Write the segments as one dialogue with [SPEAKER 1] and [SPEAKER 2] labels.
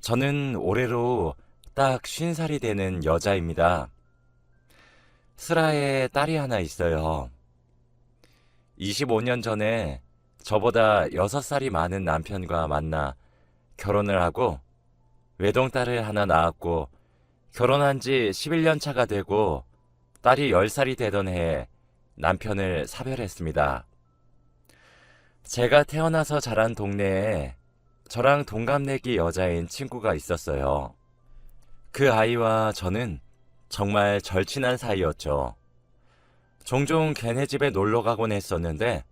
[SPEAKER 1] 저는 올해로 딱 50살이 되는 여자입니다. 슬하에 딸이 하나 있어요. 25년 전에 저보다 6살이 많은 남편과 만나 결혼을 하고 외동딸을 하나 낳았고 결혼한 지 11년 차가 되고 딸이 10살이 되던 해에 남편을 사별했습니다. 제가 태어나서 자란 동네에 저랑 동갑내기 여자인 친구가 있었어요. 그 아이와 저는 정말 절친한 사이였죠. 종종 걔네 집에 놀러 가곤 했었는데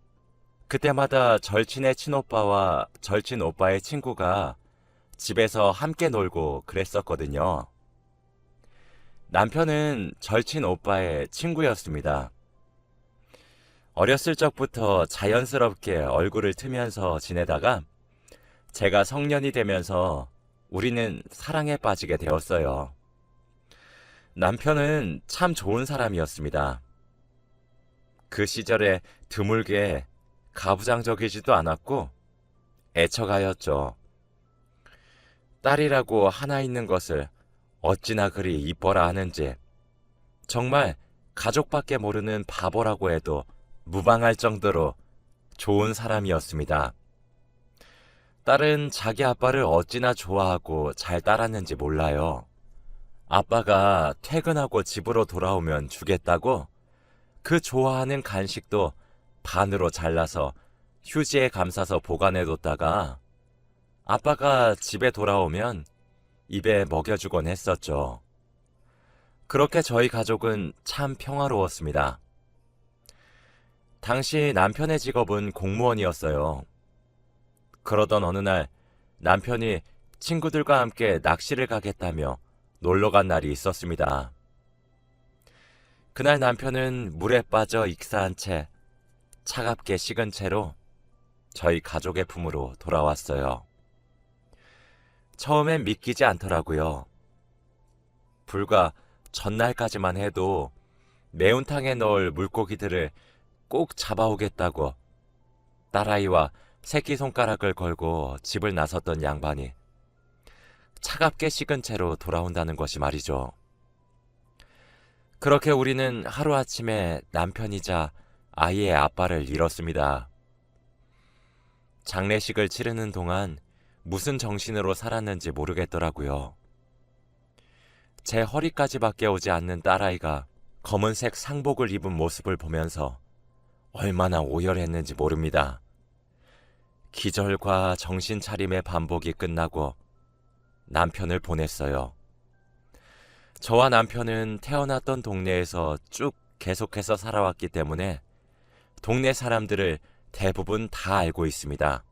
[SPEAKER 1] 그때마다 절친의 친오빠와 절친 오빠의 친구가 집에서 함께 놀고 그랬었거든요. 남편은 절친 오빠의 친구였습니다. 어렸을 적부터 자연스럽게 얼굴을 트면서 지내다가 제가 성년이 되면서 우리는 사랑에 빠지게 되었어요. 남편은 참 좋은 사람이었습니다. 그 시절에 드물게 가부장적이지도 않았고 애처가였죠. 딸이라고 하나 있는 것을 어찌나 그리 이뻐라 하는지 정말 가족밖에 모르는 바보라고 해도 무방할 정도로 좋은 사람이었습니다. 딸은 자기 아빠를 어찌나 좋아하고 잘 따랐는지 몰라요. 아빠가 퇴근하고 집으로 돌아오면 주겠다고 그 좋아하는 간식도 반으로 잘라서 휴지에 감싸서 보관해뒀다가 아빠가 집에 돌아오면 입에 먹여주곤 했었죠. 그렇게 저희 가족은 참 평화로웠습니다. 당시 남편의 직업은 공무원이었어요. 그러던 어느 날 남편이 친구들과 함께 낚시를 가겠다며 놀러 간 날이 있었습니다. 그날 남편은 물에 빠져 익사한 채 차갑게 식은 채로 저희 가족의 품으로 돌아왔어요. 처음엔 믿기지 않더라고요. 불과 전날까지만 해도 매운탕에 넣을 물고기들을 꼭 잡아오겠다고 딸아이와 새끼손가락을 걸고 집을 나섰던 양반이 차갑게 식은 채로 돌아온다는 것이 말이죠. 그렇게 우리는 하루아침에 남편이자 아이의 아빠를 잃었습니다. 장례식을 치르는 동안 무슨 정신으로 살았는지 모르겠더라고요. 제 허리까지밖에 오지 않는 딸아이가 검은색 상복을 입은 모습을 보면서 얼마나 오열했는지 모릅니다. 기절과 정신 차림의 반복이 끝나고 남편을 보냈어요. 저와 남편은 태어났던 동네에서 쭉 계속해서 살아왔기 때문에 동네 사람들을 대부분 다 알고 있습니다.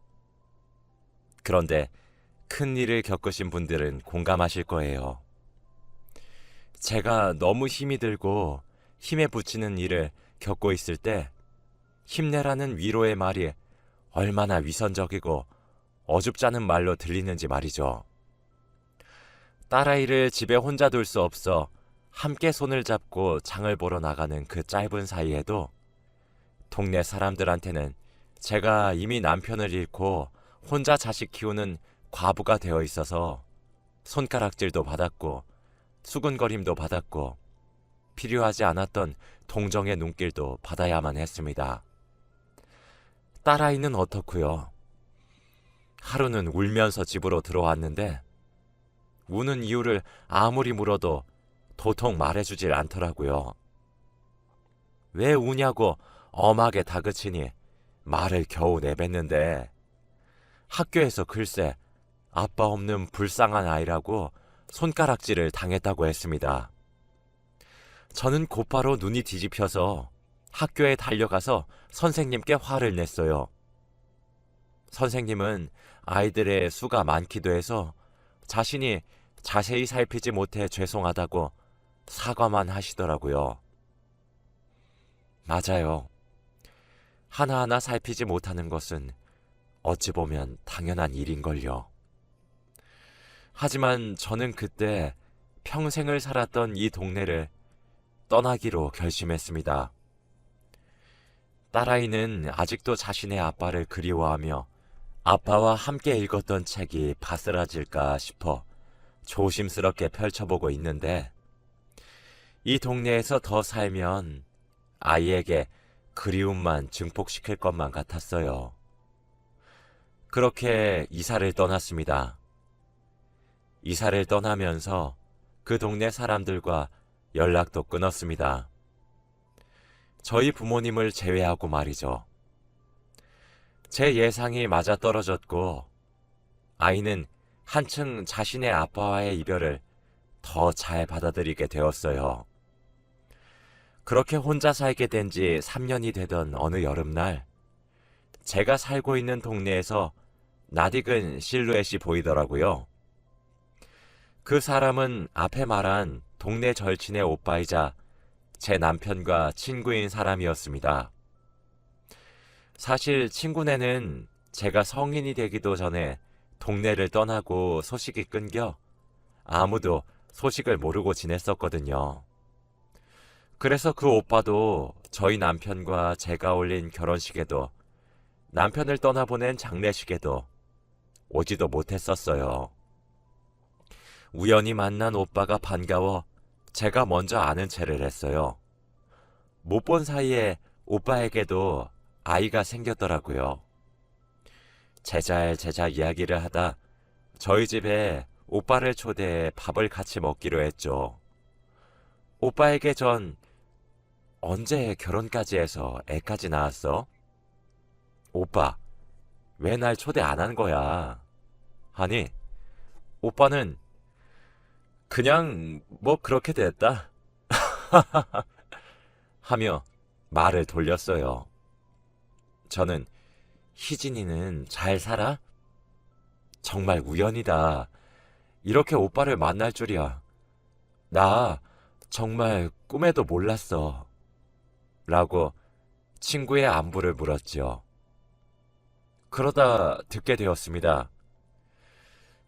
[SPEAKER 1] 그런데 큰 일을 겪으신 분들은 공감하실 거예요. 제가 너무 힘이 들고 힘에 부치는 일을 겪고 있을 때 힘내라는 위로의 말이 얼마나 위선적이고 어줍잖은 말로 들리는지 말이죠. 딸아이를 집에 혼자 둘 수 없어 함께 손을 잡고 장을 보러 나가는 그 짧은 사이에도 동네 사람들한테는 제가 이미 남편을 잃고 혼자 자식 키우는 과부가 되어 있어서 손가락질도 받았고 수군거림도 받았고 필요하지 않았던 동정의 눈길도 받아야만 했습니다. 딸아이는 어떻고요? 하루는 울면서 집으로 들어왔는데 우는 이유를 아무리 물어도 도통 말해주질 않더라고요. 왜 우냐고 엄하게 다그치니 말을 겨우 내뱉는데 학교에서 글쎄 아빠 없는 불쌍한 아이라고 손가락질을 당했다고 했습니다. 저는 곧바로 눈이 뒤집혀서 학교에 달려가서 선생님께 화를 냈어요. 선생님은 아이들의 수가 많기도 해서 자신이 자세히 살피지 못해 죄송하다고 사과만 하시더라고요. 맞아요. 하나하나 살피지 못하는 것은 어찌 보면 당연한 일인걸요. 하지만 저는 그때 평생을 살았던 이 동네를 떠나기로 결심했습니다. 딸아이는 아직도 자신의 아빠를 그리워하며 아빠와 함께 읽었던 책이 바스라질까 싶어 조심스럽게 펼쳐보고 있는데 이 동네에서 더 살면 아이에게 그리움만 증폭시킬 것만 같았어요. 그렇게 이사를 떠났습니다. 이사를 떠나면서 그 동네 사람들과 연락도 끊었습니다. 저희 부모님을 제외하고 말이죠. 제 예상이 맞아떨어졌고 아이는 한층 자신의 아빠와의 이별을 더 잘 받아들이게 되었어요. 그렇게 혼자 살게 된 지 3년이 되던 어느 여름날, 제가 살고 있는 동네에서 낯익은 실루엣이 보이더라고요. 그 사람은 앞에 말한 동네 절친의 오빠이자 제 남편과 친구인 사람이었습니다. 사실 친구네는 제가 성인이 되기도 전에 동네를 떠나고 소식이 끊겨 아무도 소식을 모르고 지냈었거든요. 그래서 그 오빠도 저희 남편과 제가 올린 결혼식에도 남편을 떠나보낸 장례식에도 오지도 못했었어요. 우연히 만난 오빠가 반가워 제가 먼저 아는 체를 했어요. 못 본 사이에 오빠에게도 아이가 생겼더라고요. 제자 이야기를 하다 저희 집에 오빠를 초대해 밥을 같이 먹기로 했죠. 오빠에게 전 언제 결혼까지 해서 애까지 낳았어? 오빠, 왜 날 초대 안 한 거야? 하니 오빠는 그냥 뭐 그렇게 됐다 하며 말을 돌렸어요. 저는 희진이는 잘 살아? 정말 우연이다. 이렇게 오빠를 만날 줄이야. 나 정말 꿈에도 몰랐어. 라고 친구의 안부를 물었죠. 그러다 듣게 되었습니다.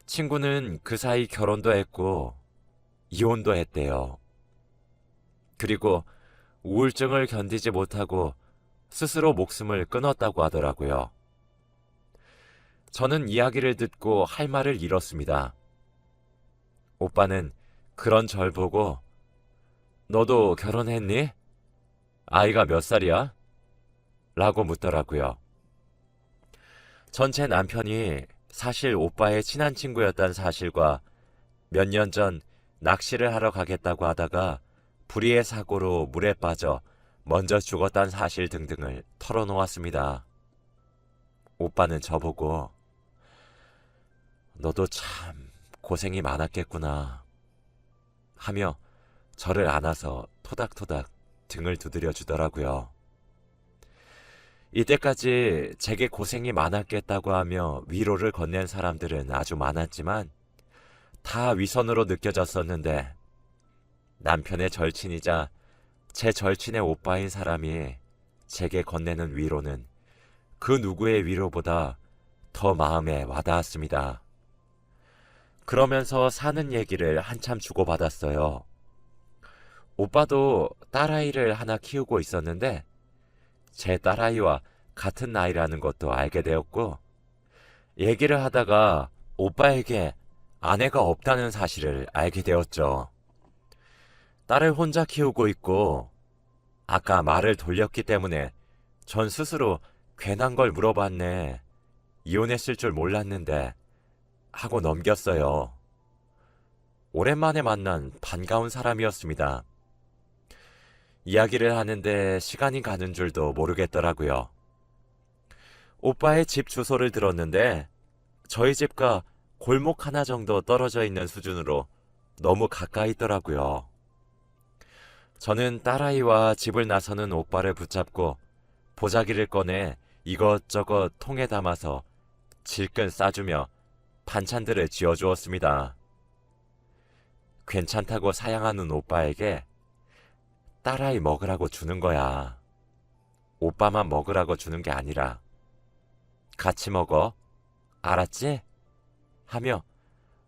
[SPEAKER 1] 친구는 그 사이 결혼도 했고 이혼도 했대요. 그리고 우울증을 견디지 못하고 스스로 목숨을 끊었다고 하더라고요. 저는 이야기를 듣고 할 말을 잃었습니다. 오빠는 그런 절 보고 너도 결혼했니? 아이가 몇 살이야? 라고 묻더라고요. 전 제 남편이 사실 오빠의 친한 친구였다는 사실과 몇 년 전 낚시를 하러 가겠다고 하다가 불의의 사고로 물에 빠져 먼저 죽었다는 사실 등등을 털어놓았습니다. 오빠는 저보고 너도 참 고생이 많았겠구나 하며 저를 안아서 토닥토닥 등을 두드려 주더라고요. 이때까지 제게 고생이 많았겠다고 하며 위로를 건넨 사람들은 아주 많았지만 다 위선으로 느껴졌었는데 남편의 절친이자 제 절친의 오빠인 사람이 제게 건네는 위로는 그 누구의 위로보다 더 마음에 와닿았습니다. 그러면서 사는 얘기를 한참 주고받았어요. 오빠도 딸아이를 하나 키우고 있었는데 제 딸아이와 같은 나이라는 것도 알게 되었고 얘기를 하다가 오빠에게 아내가 없다는 사실을 알게 되었죠. 딸을 혼자 키우고 있고 아까 말을 돌렸기 때문에 전 스스로 괜한 걸 물어봤네. 이혼했을 줄 몰랐는데 하고 넘겼어요. 오랜만에 만난 반가운 사람이었습니다. 이야기를 하는데 시간이 가는 줄도 모르겠더라고요. 오빠의 집 주소를 들었는데 저희 집과 골목 하나 정도 떨어져 있는 수준으로 너무 가까이 있더라고요. 저는 딸아이와 집을 나서는 오빠를 붙잡고 보자기를 꺼내 이것저것 통에 담아서 질끈 싸주며 반찬들을 지어주었습니다. 괜찮다고 사양하는 오빠에게 딸아이 먹으라고 주는 거야. 오빠만 먹으라고 주는 게 아니라 같이 먹어. 알았지? 하며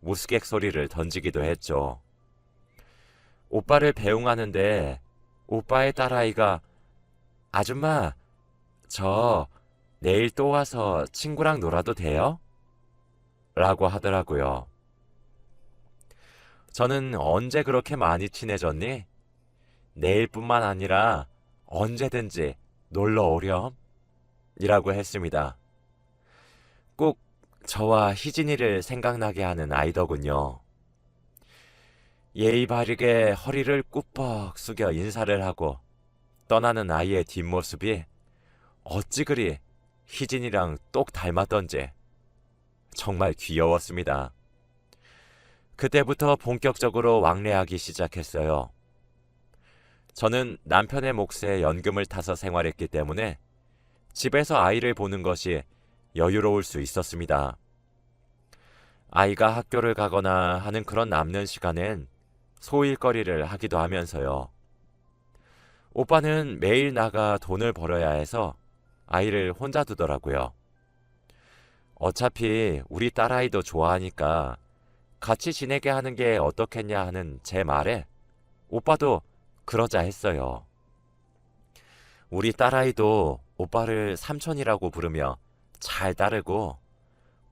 [SPEAKER 1] 무스객 소리를 던지기도 했죠. 오빠를 배웅하는데 오빠의 딸아이가 아줌마, 저 내일 또 와서 친구랑 놀아도 돼요? 라고 하더라고요. 저는 언제 그렇게 많이 친해졌니? 내일뿐만 아니라 언제든지 놀러 오렴? 이라고 했습니다. 꼭 저와 희진이를 생각나게 하는 아이더군요. 예의 바르게 허리를 꾸벅 숙여 인사를 하고 떠나는 아이의 뒷모습이 어찌 그리 희진이랑 똑 닮았던지 정말 귀여웠습니다. 그때부터 본격적으로 왕래하기 시작했어요. 저는 남편의 몫에 연금을 타서 생활했기 때문에 집에서 아이를 보는 것이 여유로울 수 있었습니다. 아이가 학교를 가거나 하는 그런 남는 시간엔 소일거리를 하기도 하면서요. 오빠는 매일 나가 돈을 벌어야 해서 아이를 혼자 두더라고요. 어차피 우리 딸아이도 좋아하니까 같이 지내게 하는 게 어떻겠냐 하는 제 말에 오빠도 그러자 했어요. 우리 딸아이도 오빠를 삼촌이라고 부르며 잘 따르고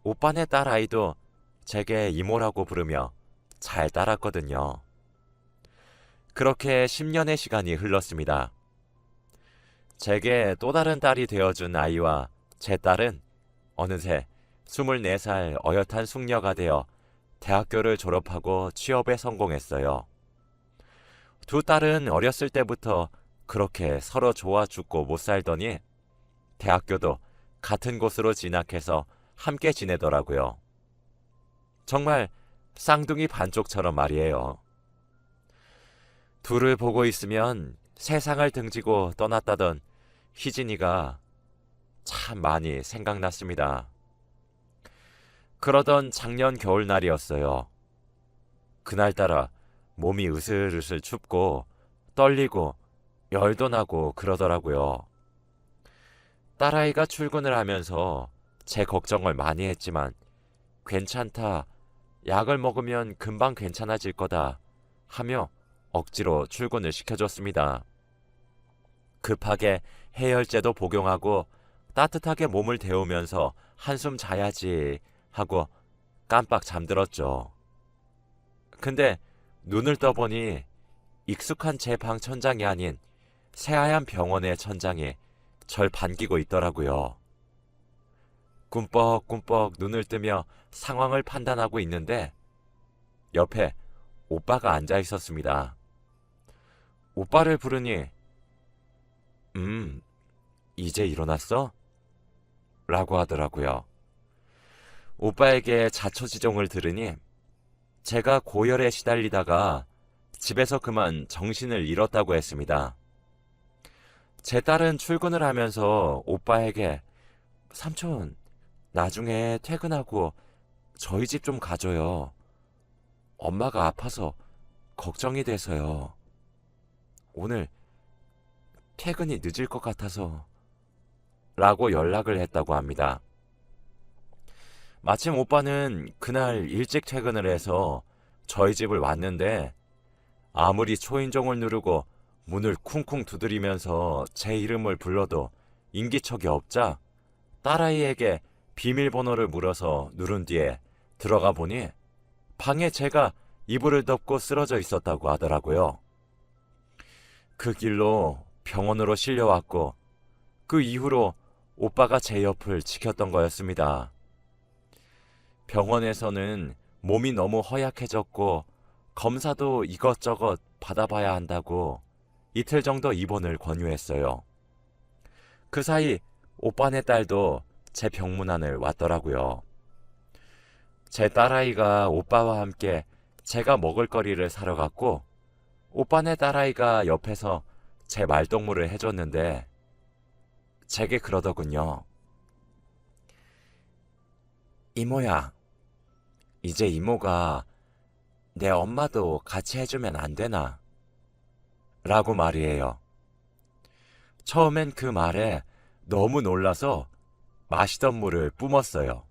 [SPEAKER 1] 오빠네 딸아이도 제게 이모라고 부르며 잘 따랐거든요. 그렇게 10년의 시간이 흘렀습니다. 제게 또 다른 딸이 되어준 아이와 제 딸은 어느새 24살 어엿한 숙녀가 되어 대학교를 졸업하고 취업에 성공했어요. 두 딸은 어렸을 때부터 그렇게 서로 좋아 죽고 못 살더니 대학교도 같은 곳으로 진학해서 함께 지내더라고요. 정말 쌍둥이 반쪽처럼 말이에요. 둘을 보고 있으면 세상을 등지고 떠났다던 희진이가 참 많이 생각났습니다. 그러던 작년 겨울날이었어요. 그날따라 몸이 으슬으슬 춥고 떨리고 열도 나고 그러더라고요. 딸아이가 출근을 하면서 제 걱정을 많이 했지만 괜찮다, 약을 먹으면 금방 괜찮아질 거다 하며 억지로 출근을 시켜줬습니다. 급하게 해열제도 복용하고 따뜻하게 몸을 데우면서 한숨 자야지 하고 깜빡 잠들었죠. 근데 눈을 떠보니 익숙한 제 방 천장이 아닌 새하얀 병원의 천장이 절 반기고 있더라고요. 꿈뻑꿈뻑 눈을 뜨며 상황을 판단하고 있는데 옆에 오빠가 앉아 있었습니다. 오빠를 부르니 이제 일어났어? 라고 하더라고요. 오빠에게 자초지종을 들으니 제가 고열에 시달리다가 집에서 그만 정신을 잃었다고 했습니다. 제 딸은 출근을 하면서 오빠에게 삼촌, 나중에 퇴근하고 저희 집 좀 가줘요. 엄마가 아파서 걱정이 돼서요. 오늘 퇴근이 늦을 것 같아서 라고 연락을 했다고 합니다. 마침 오빠는 그날 일찍 퇴근을 해서 저희 집을 왔는데 아무리 초인종을 누르고 문을 쿵쿵 두드리면서 제 이름을 불러도 인기척이 없자 딸아이에게 비밀번호를 물어서 누른 뒤에 들어가 보니 방에 제가 이불을 덮고 쓰러져 있었다고 하더라고요. 그 길로 병원으로 실려왔고 그 이후로 오빠가 제 옆을 지켰던 거였습니다. 병원에서는 몸이 너무 허약해졌고 검사도 이것저것 받아봐야 한다고 이틀 정도 입원을 권유했어요. 그 사이 오빠네 딸도 제 병문안을 왔더라고요. 제 딸아이가 오빠와 함께 제가 먹을 거리를 사러 갔고 오빠네 딸아이가 옆에서 제 말동무를 해줬는데 제게 그러더군요. 이모야, 이제 이모가 내 엄마도 같이 해주면 안 되나? 라고 말이에요. 처음엔 그 말에 너무 놀라서 마시던 물을 뿜었어요.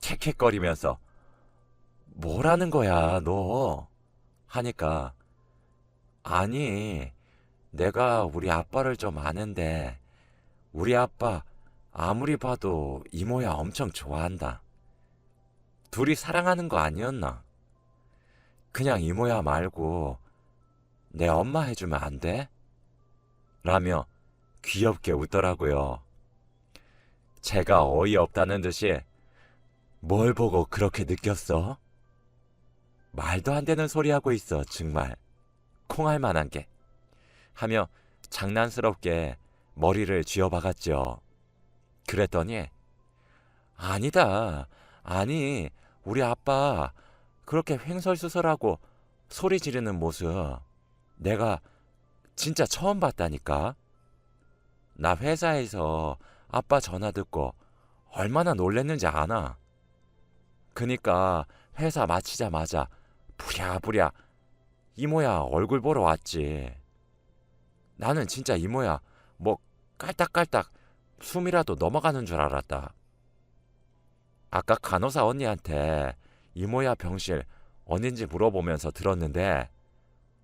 [SPEAKER 1] 캑캑거리면서 뭐라는 거야 너? 하니까 아니 내가 우리 아빠를 좀 아는데 우리 아빠 아무리 봐도 이모야 엄청 좋아한다. 둘이 사랑하는 거 아니었나? 그냥 이모야 말고 내 엄마 해주면 안 돼? 라며 귀엽게 웃더라고요. 제가 어이없다는 듯이 뭘 보고 그렇게 느꼈어? 말도 안 되는 소리 하고 있어, 정말. 콩할 만한 게. 하며 장난스럽게 머리를 쥐어박았죠. 그랬더니 아니다. 아니, 우리 아빠 그렇게 횡설수설하고 소리 지르는 모습 내가 진짜 처음 봤다니까. 나 회사에서 아빠 전화 듣고 얼마나 놀랬는지 아나? 그니까 회사 마치자마자 부랴부랴 이모야 얼굴 보러 왔지. 나는 진짜 이모야 뭐 깔딱깔딱 숨이라도 넘어가는 줄 알았다. 아까 간호사 언니한테 이모야 병실 어딘지 물어보면서 들었는데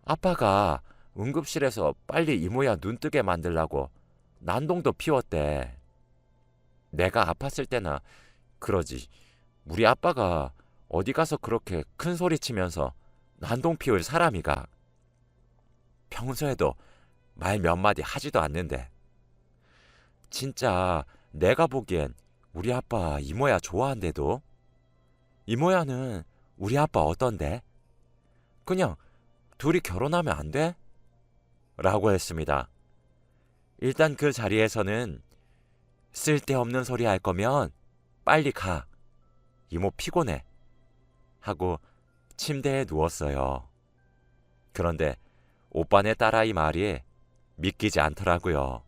[SPEAKER 1] 아빠가 응급실에서 빨리 이모야 눈 뜨게 만들라고 난동도 피웠대. 내가 아팠을 때나 그러지. 우리 아빠가 어디 가서 그렇게 큰 소리 치면서 난동 피울 사람이가. 평소에도 말 몇 마디 하지도 않는데. 진짜 내가 보기엔 우리 아빠 이모야 좋아한대도. 이모야는 우리 아빠 어떤데? 그냥 둘이 결혼하면 안 돼? 라고 했습니다. 일단 그 자리에서는 쓸데없는 소리 할 거면 빨리 가. 이모 피곤해. 하고 침대에 누웠어요. 그런데 오빠네 딸아이 말이 믿기지 않더라고요.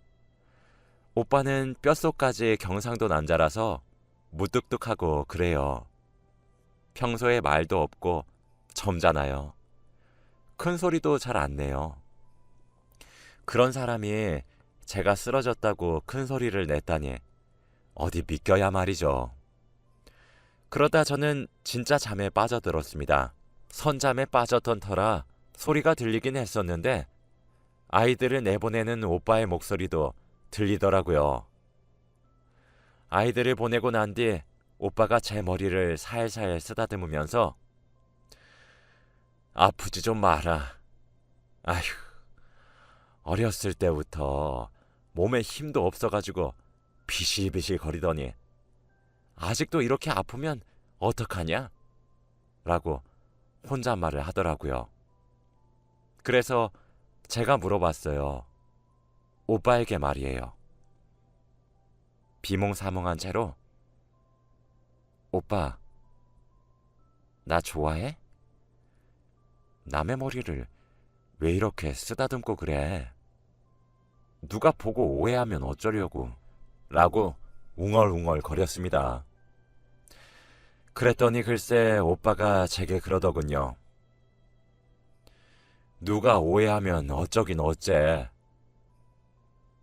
[SPEAKER 1] 오빠는 뼛속까지 경상도 남자라서 무뚝뚝하고 그래요. 평소에 말도 없고 점잖아요. 큰 소리도 잘 안 내요. 그런 사람이 제가 쓰러졌다고 큰 소리를 냈다니 어디 믿겨야 말이죠. 그러다 저는 진짜 잠에 빠져들었습니다. 선잠에 빠졌던 터라 소리가 들리긴 했었는데 아이들을 내보내는 오빠의 목소리도 들리더라고요. 아이들을 보내고 난 뒤 오빠가 제 머리를 살살 쓰다듬으면서 아프지 좀 마라. 아휴, 어렸을 때부터 몸에 힘도 없어가지고 비실비실 거리더니 아직도 이렇게 아프면 어떡하냐? 라고 혼잣말을 하더라고요. 그래서 제가 물어봤어요. 오빠에게 말이에요. 비몽사몽한 채로 오빠, 나 좋아해? 남의 머리를 왜 이렇게 쓰다듬고 그래? 누가 보고 오해하면 어쩌려고? 라고 웅얼웅얼 거렸습니다. 그랬더니 글쎄 오빠가 제게 그러더군요. 누가 오해하면 어쩌긴 어째.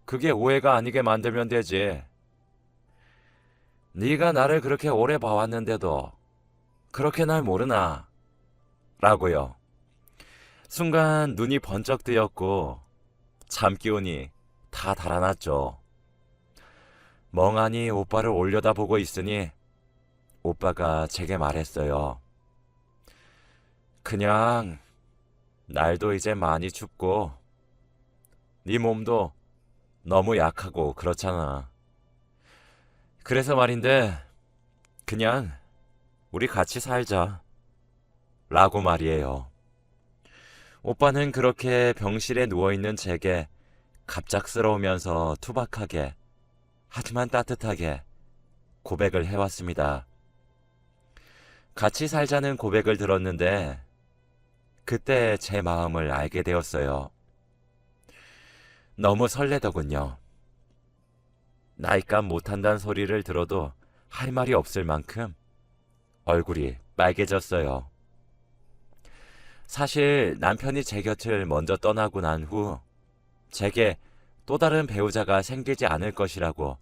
[SPEAKER 1] 그게 오해가 아니게 만들면 되지. 네가 나를 그렇게 오래 봐왔는데도 그렇게 날 모르나? 라고요. 순간 눈이 번쩍 뜨였고 잠기운이 다 달아났죠. 멍하니 오빠를 올려다보고 있으니 오빠가 제게 말했어요. 그냥 날도 이제 많이 춥고 네 몸도 너무 약하고 그렇잖아. 그래서 말인데 그냥 우리 같이 살자. 라고 말이에요. 오빠는 그렇게 병실에 누워있는 제게 갑작스러우면서 투박하게 하지만 따뜻하게 고백을 해왔습니다. 같이 살자는 고백을 들었는데 그때 제 마음을 알게 되었어요. 너무 설레더군요. 나이값 못한다는 소리를 들어도 할 말이 없을 만큼 얼굴이 빨개졌어요. 사실 남편이 제 곁을 먼저 떠나고 난 후 제게 또 다른 배우자가 생기지 않을 것이라고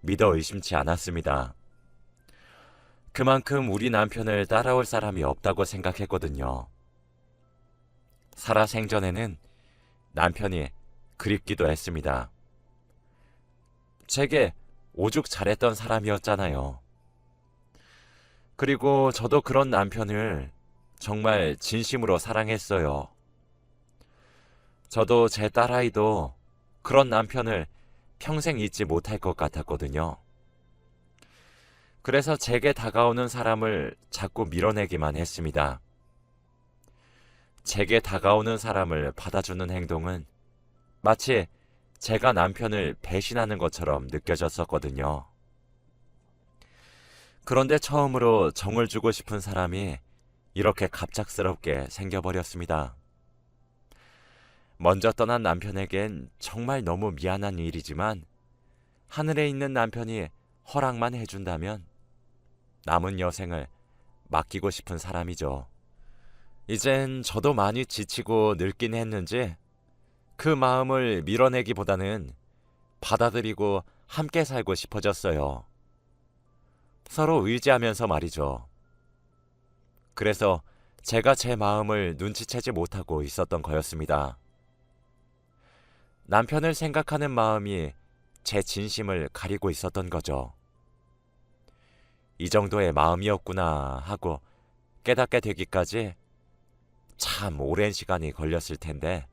[SPEAKER 1] 믿어 의심치 않았습니다. 그만큼 우리 남편을 따라올 사람이 없다고 생각했거든요. 살아생전에는 남편이 그립기도 했습니다. 제게 오죽 잘했던 사람이었잖아요. 그리고 저도 그런 남편을 정말 진심으로 사랑했어요. 저도 제 딸아이도 그런 남편을 평생 잊지 못할 것 같았거든요. 그래서 제게 다가오는 사람을 자꾸 밀어내기만 했습니다. 제게 다가오는 사람을 받아주는 행동은 마치 제가 남편을 배신하는 것처럼 느껴졌었거든요. 그런데 처음으로 정을 주고 싶은 사람이 이렇게 갑작스럽게 생겨버렸습니다. 먼저 떠난 남편에겐 정말 너무 미안한 일이지만 하늘에 있는 남편이 허락만 해준다면 남은 여생을 맡기고 싶은 사람이죠. 이젠 저도 많이 지치고 늙긴 했는지 그 마음을 밀어내기보다는 받아들이고 함께 살고 싶어졌어요. 서로 의지하면서 말이죠. 그래서 제가 제 마음을 눈치채지 못하고 있었던 거였습니다. 남편을 생각하는 마음이 제 진심을 가리고 있었던 거죠. 이 정도의 마음이었구나 하고 깨닫게 되기까지 참 오랜 시간이 걸렸을 텐데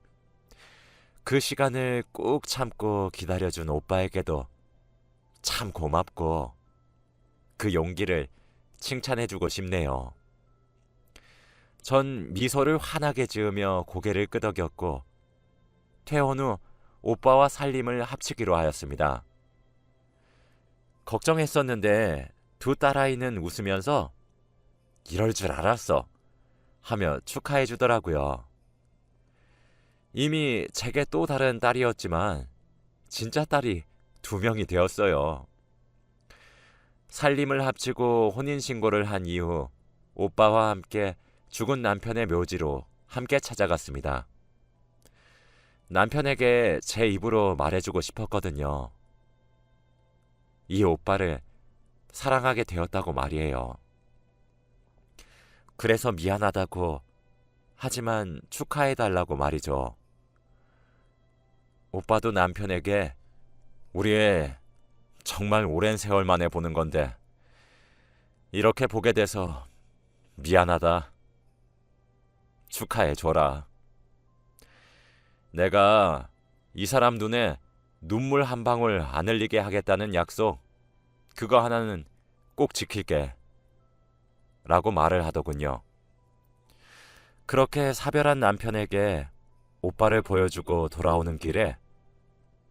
[SPEAKER 1] 그 시간을 꾹 참고 기다려준 오빠에게도 참 고맙고 그 용기를 칭찬해주고 싶네요. 전 미소를 환하게 지으며 고개를 끄덕였고 퇴원 후 오빠와 살림을 합치기로 하였습니다. 걱정했었는데 두 딸아이는 웃으면서 이럴 줄 알았어 하며 축하해 주더라고요. 이미 제게 또 다른 딸이었지만 진짜 딸이 2명이 되었어요. 살림을 합치고 혼인신고를 한 이후 오빠와 함께 죽은 남편의 묘지로 함께 찾아갔습니다. 남편에게 제 입으로 말해주고 싶었거든요. 이 오빠를 사랑하게 되었다고 말이에요. 그래서 미안하다고 하지만 축하해달라고 말이죠. 오빠도 남편에게 우리의 정말 오랜 세월 만에 보는 건데 이렇게 보게 돼서 미안하다. 축하해줘라. 내가 이 사람 눈에 눈물 한 방울 안 흘리게 하겠다는 약속 그거 하나는 꼭 지킬게 라고 말을 하더군요. 그렇게 사별한 남편에게 오빠를 보여주고 돌아오는 길에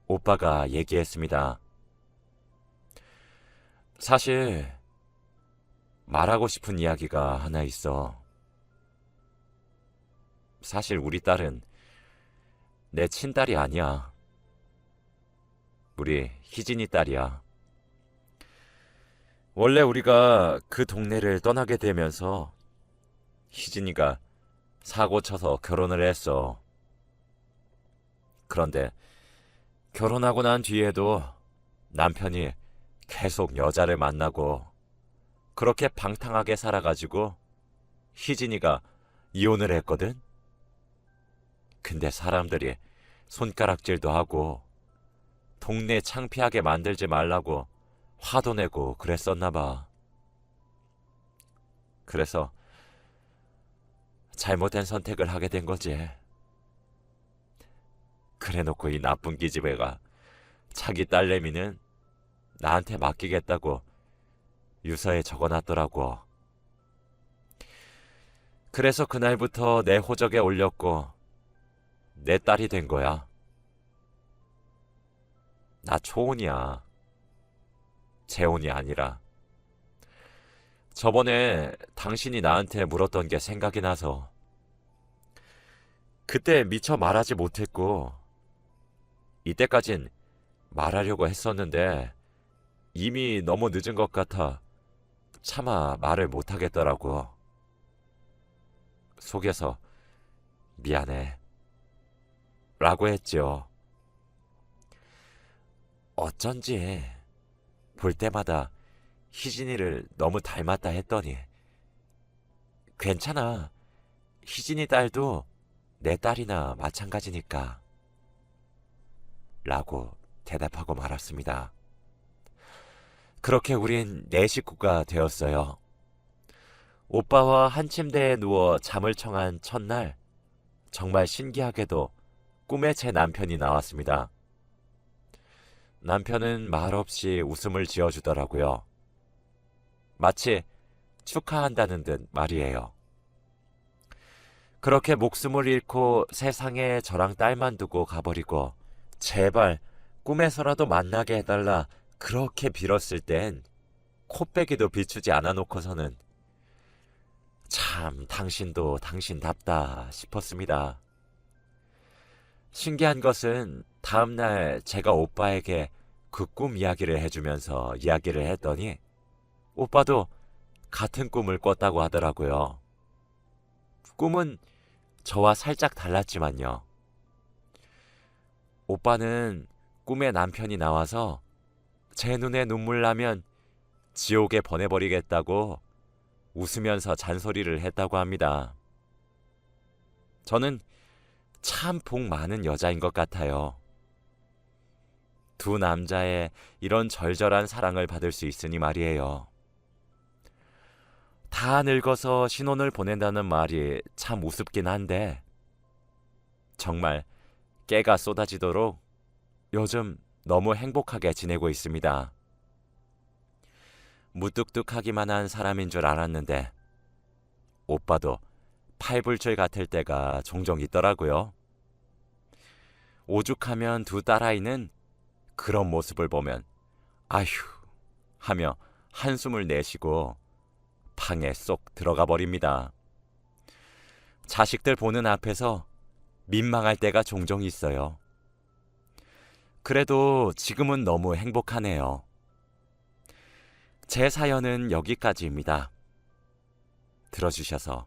[SPEAKER 1] 오빠가 얘기했습니다. 사실 말하고 싶은 이야기가 하나 있어. 사실 우리 딸은 내 친딸이 아니야. 우리 희진이 딸이야. 원래 우리가 그 동네를 떠나게 되면서 희진이가 사고 쳐서 결혼을 했어. 그런데 결혼하고 난 뒤에도 남편이 계속 여자를 만나고 그렇게 방탕하게 살아가지고 희진이가 이혼을 했거든. 근데 사람들이 손가락질도 하고 동네 창피하게 만들지 말라고 화도 내고 그랬었나 봐. 그래서 잘못된 선택을 하게 된 거지. 그래놓고 이 나쁜 기집애가 자기 딸내미는 나한테 맡기겠다고 유서에 적어놨더라고. 그래서 그날부터 내 호적에 올렸고 내 딸이 된 거야. 나 초혼이야. 재혼이 아니라. 저번에 당신이 나한테 물었던 게 생각이 나서 그때 미처 말하지 못했고 이때까진 말하려고 했었는데 이미 너무 늦은 것 같아 차마 말을 못하겠더라고. 속에서 미안해 라고 했죠. 어쩐지 볼 때마다 희진이를 너무 닮았다 했더니 괜찮아. 희진이 딸도 내 딸이나 마찬가지니까 라고 대답하고 말았습니다. 그렇게 우린 네 식구가 되었어요. 오빠와 한 침대에 누워 잠을 청한 첫날, 정말 신기하게도 꿈에 제 남편이 나왔습니다. 남편은 말없이 웃음을 지어주더라고요. 마치 축하한다는 듯 말이에요. 그렇게 목숨을 잃고 세상에 저랑 딸만 두고 가버리고 제발 꿈에서라도 만나게 해달라 그렇게 빌었을 땐 코빼기도 비추지 않아 놓고서는 참 당신도 당신답다 싶었습니다. 신기한 것은 다음날 제가 오빠에게 그 꿈 이야기를 해주면서 이야기를 했더니 오빠도 같은 꿈을 꿨다고 하더라고요. 꿈은 저와 살짝 달랐지만요. 오빠는 꿈에 남편이 나와서 제 눈에 눈물 나면 지옥에 보내버리겠다고 웃으면서 잔소리를 했다고 합니다. 저는 참 복 많은 여자인 것 같아요. 두 남자의 이런 절절한 사랑을 받을 수 있으니 말이에요. 다 늙어서 신혼을 보낸다는 말이 참 우습긴 한데 정말 깨가 쏟아지도록 요즘 너무 행복하게 지내고 있습니다. 무뚝뚝하기만 한 사람인 줄 알았는데 오빠도 팔불출 같을 때가 종종 있더라고요. 오죽하면 두 딸아이는 그런 모습을 보면 아휴 하며 한숨을 내쉬고 방에 쏙 들어가 버립니다. 자식들 보는 앞에서 민망할 때가 종종 있어요. 그래도 지금은 너무 행복하네요. 제 사연은 여기까지입니다. 들어주셔서